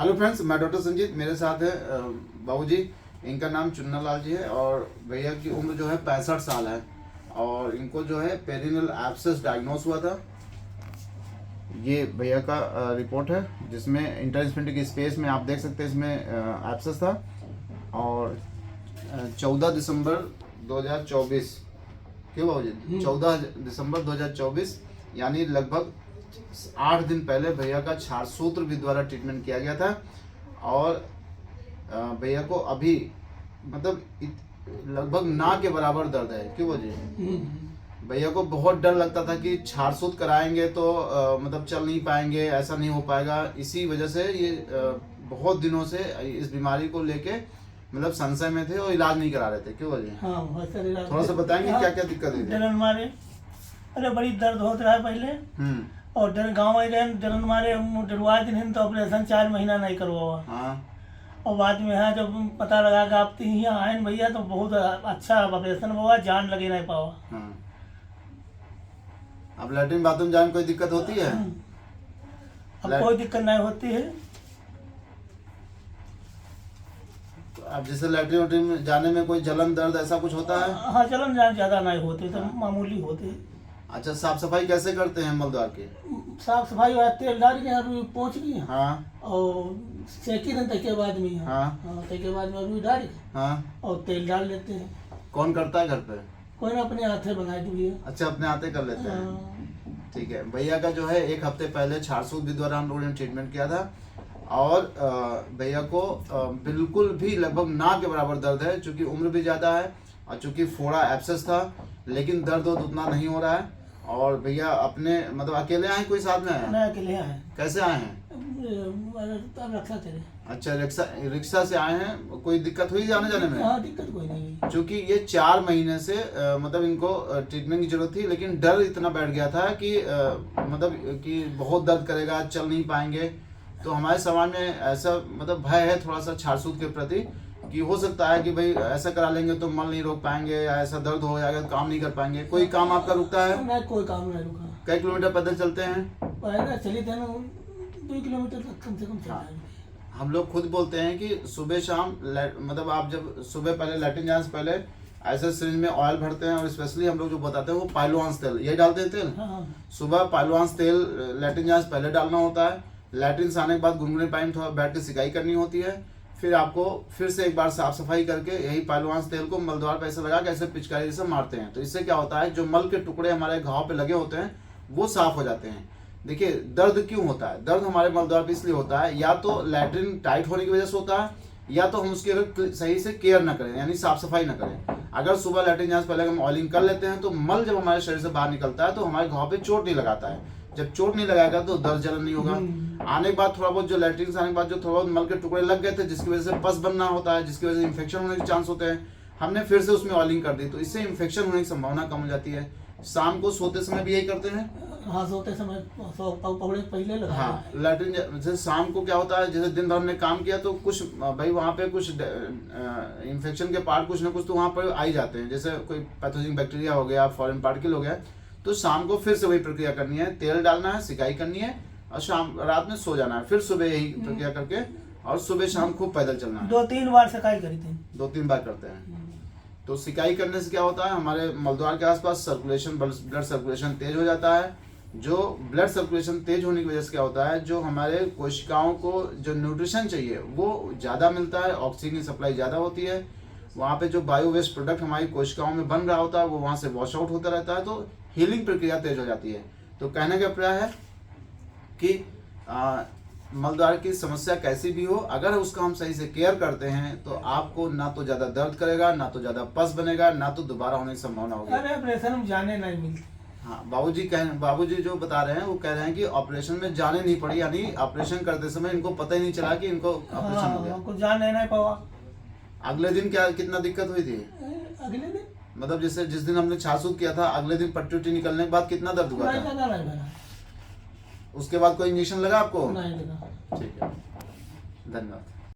Hello friends, मैं doctor Sanjeet, मेरे साथ है बाबूजी। इनका नाम चुन्ना लाल जी है और भैया की उम्र जो है 65 साल है और इनको जो है पेरिनल एब्सेस डायग्नोस हुआ था। ये भैया का रिपोर्ट है जिसमें इंटरस्पेंटिक स्पेस में आप देख सकते हैं इसमें एब्सेस था और 14 दिसंबर 2024, क्यों बाबूजी 14 दिसंबर 2024 यानी लगभग 8 दिन पहले भैया का क्षार सूत्र भी द्वारा ट्रीटमेंट किया गया था और भैया को अभी मतलब लगभग ना के बराबर दर्द है। क्यों बोलिए, भैया को बहुत डर लगता था कि क्षार सूत्र कराएंगे तो मतलब चल नहीं पाएंगे, ऐसा नहीं हो पाएगा। इसी वजह से ये बहुत दिनों से इस बीमारी को लेके मतलब संशय में थे और इलाज नहीं करा रहे थे। क्यों बोलिए, हाँ, थोड़ा सा बताएंगे क्या क्या दिक्कत हुई थी? जलन मारे, अरे बड़ी दर्द होता रहा पहले और गाँव में गए जलन मारे डरवा दिन तो ऑपरेशन 4 महीना नहीं करवा। हाँ। और बाद में यहाँ जब पता लगा कि आप यहाँ आए न भैया तो बहुत अच्छा ऑपरेशन हुआ, जान लगे नहीं पावा। हाँ। अब लैट्रिन बाथरूम जाने में कोई दिक्कत होती है? अब कोई दिक्कत नहीं होती है। तो अब जैसे लैट्रिन वैट्रिन में जाने में कोई जलन दर्द ऐसा कुछ होता है? हाँ, जलन ज़्यादा नहीं होती, तो मामूली होती है। अच्छा, साफ सफाई कैसे करते हैं मलद्वार की? साफ सफाई हुआ, तेल डाल के रुई पोंछ की। हाँ। और सेकी दिन तक के बाद में हाँ। तक के बाद में रुई डाल के हाँ। और तेल डाल लेते हैं। कौन करता है घर पे? कोई ना अपने हाथे बनाई दी है। अच्छा, अपने हाथे कर लेते हैं। ठीक है। भैया का जो है 1 हफ्ते पहले क्षार सूत्र भी द्वारा हम लोगों ने ट्रीटमेंट किया था और भैया को बिल्कुल भी लगभग ना के बराबर दर्द है। चूंकि उम्र भी ज़्यादा है और चूंकि फोड़ा एब्सेस था, लेकिन दर्द उतना नहीं हो रहा है। और भैया अपने मतलब अकेले आए, कोई साथ में आया? नहीं, अकेले आए। कैसे आए हैं? रक्षा तेरे। अच्छा, रिक्शा से आए हैं। कोई दिक्कत हुई आने जाने में? हाँ, दिक्कत कोई नहीं। क्योंकि ये 4 महीने से मतलब इनको ट्रीटमेंट की जरूरत थी, लेकिन डर इतना बैठ गया था कि मतलब कि बहुत दर्द करेगा, चल नहीं पाएंगे। तो हमारे समाज में ऐसा मतलब भय है थोड़ा सा क्षार सूत्र के प्रति कि हो सकता है कि भाई ऐसा करा लेंगे तो मल नहीं रोक पाएंगे या ऐसा दर्द हो जाएगा तो काम नहीं कर पाएंगे। कोई काम आपका रुकता है? नहीं, कोई काम नहीं रुका। कई किलोमीटर पैदल चलते हैं? पैदल चली थे ना 2 किलोमीटर तक कम से कम चला। हम लोग खुद बोलते हैं कि सुबह शाम मतलब आप जब सुबह पहले लैट्रिन जाने से पहले ऐसे सिरिंज में ऑयल भरते हैं और स्पेशली हम लोग जो बताते हैं वो पाइलोवांस तेल, यही डालते हैं तेल। हाँ। सुबह पाइलोवांस तेल लैट्रिन जाने से पहले डालना होता है। लैट्रिन से आने के बाद गुनगुने पानी में थोड़ा बैठ के सिकाई करनी होती है। फिर आपको फिर से एक बार साफ सफाई करके यही पाइलोवांस तेल को मलद्वार पे ऐसे लगा के ऐसे पिचकारी से मारते हैं। तो इससे क्या होता है, जो मल के टुकड़े हमारे घाव पे लगे होते हैं वो साफ हो जाते हैं। देखिए, दर्द क्यों होता है? दर्द हमारे मलद्वार पे इसलिए होता है, या तो लैट्रिन टाइट होने की वजह से होता है या तो हम उसकी अगर सही से केयर ना करें, यानी साफ सफाई ना करें। अगर सुबह लैट्रिन जाने से पहले हम ऑयलिंग कर लेते हैं तो मल जब हमारे शरीर से बाहर निकलता है तो हमारे घाव पे चोट नहीं लगाता है। जब चोट नहीं लगाएगा तो दर्द जलन नहीं होगा। आने के बाद थोड़ा बहुत जो लैट्रिन से आने के बाद जो थोड़ा बहुत मल के टुकड़े लग गए थे जिसकी वजह से पस बनना होता है, जिसकी वजह से इन्फेक्शन होने के चांस होते हैं, हमने फिर से उसमें ऑयलिंग कर दी तो इससे इन्फेक्शन होने की संभावना कम हो जाती है। शाम को सोते समय भी यही करते हैं? हाँ, सोते समय पकड़े पहले लगा। हाँ, लैट्रिन जैसे शाम को क्या होता है, जैसे दिन भर हमने काम किया तो कुछ भाई वहाँ पे कुछ इन्फेक्शन के पार्ट कुछ ना कुछ तो वहाँ पर आ ही जाते हैं। जैसे कोई पैथोजन बैक्टीरिया हो गया, फॉरेन पार्टिकल हो गया, तो शाम को फिर से वही प्रक्रिया करनी है, तेल डालना है, सिकाई करनी है और शाम रात में सो जाना है। फिर सुबह यही प्रक्रिया करके और सुबह शाम खूब पैदल चलना है। 2-3 बार सिकाई करी थी। 2-3 बार करते हैं। तो सिकाई करने से क्या होता है, हमारे मलद्वार के आसपास सर्कुलेशन, ब्लड सर्कुलेशन तेज हो जाता है। जो ब्लड सर्कुलेशन तेज होने की वजह से क्या होता है, जो हमारे कोशिकाओं को जो न्यूट्रिशन चाहिए वो ज़्यादा मिलता है, ऑक्सीजन की सप्लाई ज़्यादा होती है। वहाँ पे जो बायो वेस्ट प्रोडक्ट हमारी कोशिकाओं में बन रहा होता है वो वहाँ से वॉश आउट होता रहता है, तो हीलिंग प्रक्रिया तेज हो जाती है। तो कहने का प्रयास है कि मलद्वार की समस्या कैसी भी हो, अगर उसका हम सही से केयर करते हैं तो आपको ना तो ज़्यादा दर्द करेगा, ना तो ज़्यादा पस बनेगा, ना तो दोबारा होने की संभावना होगी। अरे ऑपरेशन में जाने नहीं मिलती। हाँ, बाबूजी जो बता रहे हैं वो कह रहे हैं कि ऑपरेशन में जाने नहीं पड़ी, यानी ऑपरेशन करते समय इनको पता ही नहीं चला कि इनको ऑपरेशन हो गया। हमको जाने नहीं पावा। अगले दिन क्या कितना दिक्कत हुई थी? अगले दिन मतलब जैसे जिस दिन हमने क्षार सूत्र किया था अगले दिन पट्टी उट्टी निकलने के बाद कितना दर्द हुआ था? नहीं, उसके बाद कोई इंजेक्शन लगा आपको? नहीं लगा। ठीक है, धन्यवाद।